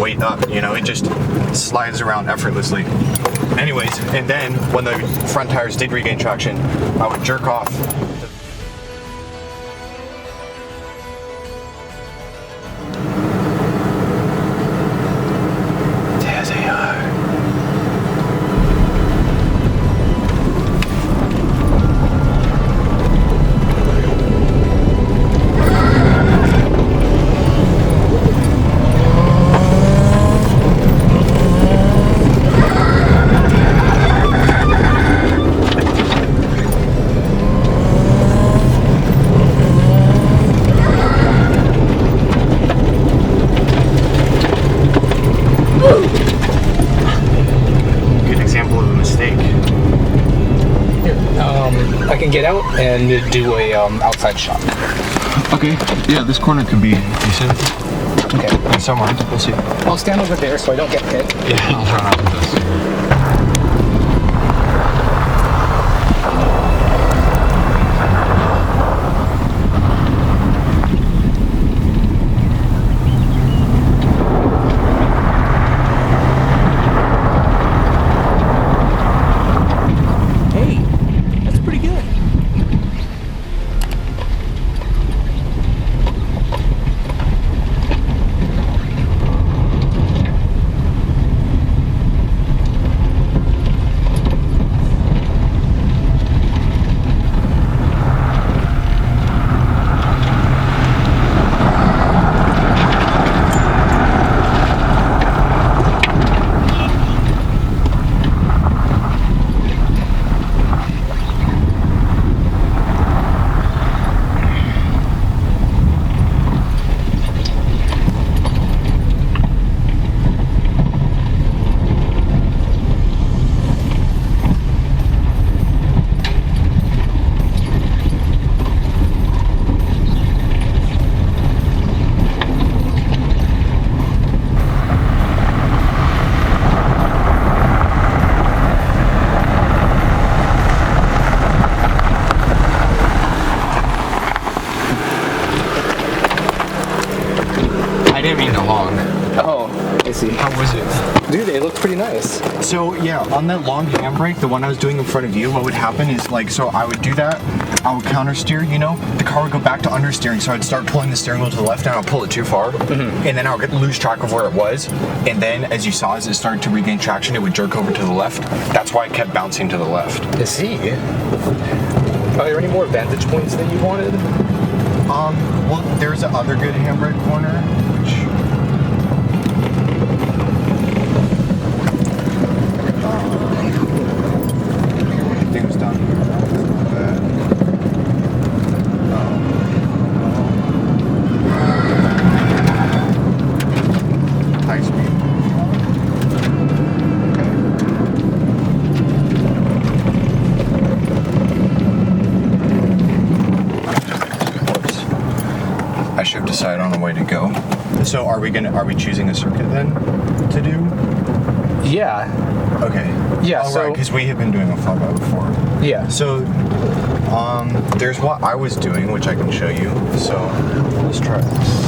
weight up, you know, it just slides around effortlessly. Anyways, and then when the front tires did regain traction, I would jerk off. I can get out and do a outside shot. Okay, yeah, this corner could be decent. Okay. Somewhere, we'll see. I'll stand over there so I don't get hit. Yeah, I'll try not to do this. How was it? Dude, it looked pretty nice. So yeah, on that long handbrake, the one I was doing in front of you, what would happen is like, so I would do that, I would counter steer, you know, the car would go back to understeering, so I'd start pulling the steering wheel to the left and I'll pull it too far, and then I'll lose track of where it was, and then as you saw, as it started to regain traction, it would jerk over to the left. That's why I kept bouncing to the left. I see. Are there any more vantage points that you wanted? Well, there's the other good handbrake corner, which... decide on a way to go. So are we choosing a circuit then to do? Yeah. Okay. Yeah. Oh, so right, because we have been doing a flyby before. Yeah. So there's what I was doing, which I can show you. So let's try this.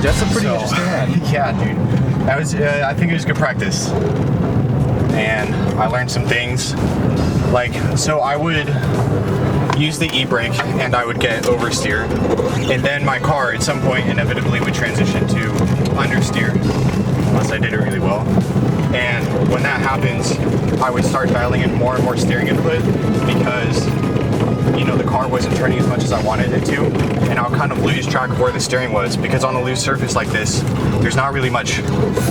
That's a pretty So, interesting one. Yeah, dude. That was, I think it was good practice. And I learned some things. Like, so I would use the e-brake and I would get oversteer. And then my car at some point inevitably would transition to understeer, unless I did it really well. And when that happens, I would start dialing in more and more steering input because, you know, the car wasn't turning as much as I wanted it to, and I'll kind of lose track of where the steering was because on a loose surface like this, there's not really much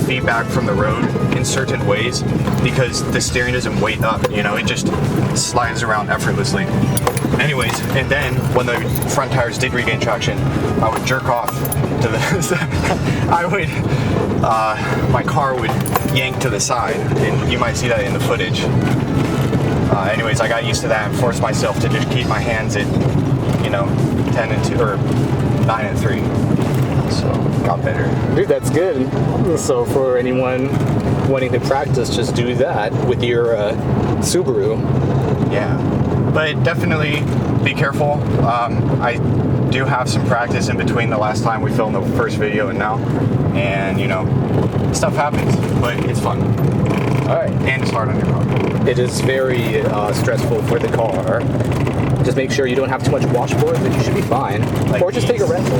feedback from the road in certain ways because the steering doesn't weight up, you know, it just slides around effortlessly. Anyways, and then when the front tires did regain traction, I would jerk off to the, my car would yank to the side, and you might see that in the footage. Anyways, I got used to that and forced myself to just keep my hands at, you know, 10 and 2 or 9 and 3. So, got better. Dude, that's good. So for anyone wanting to practice, just do that with your Subaru. Yeah, but definitely be careful. I do have some practice in between the last time we filmed the first video and now, and you know, stuff happens, but it's fun. All right. And it's hard on your car. It is very stressful for the car. Just make sure you don't have too much washboard, then you should be fine. Like or just take a these. rental.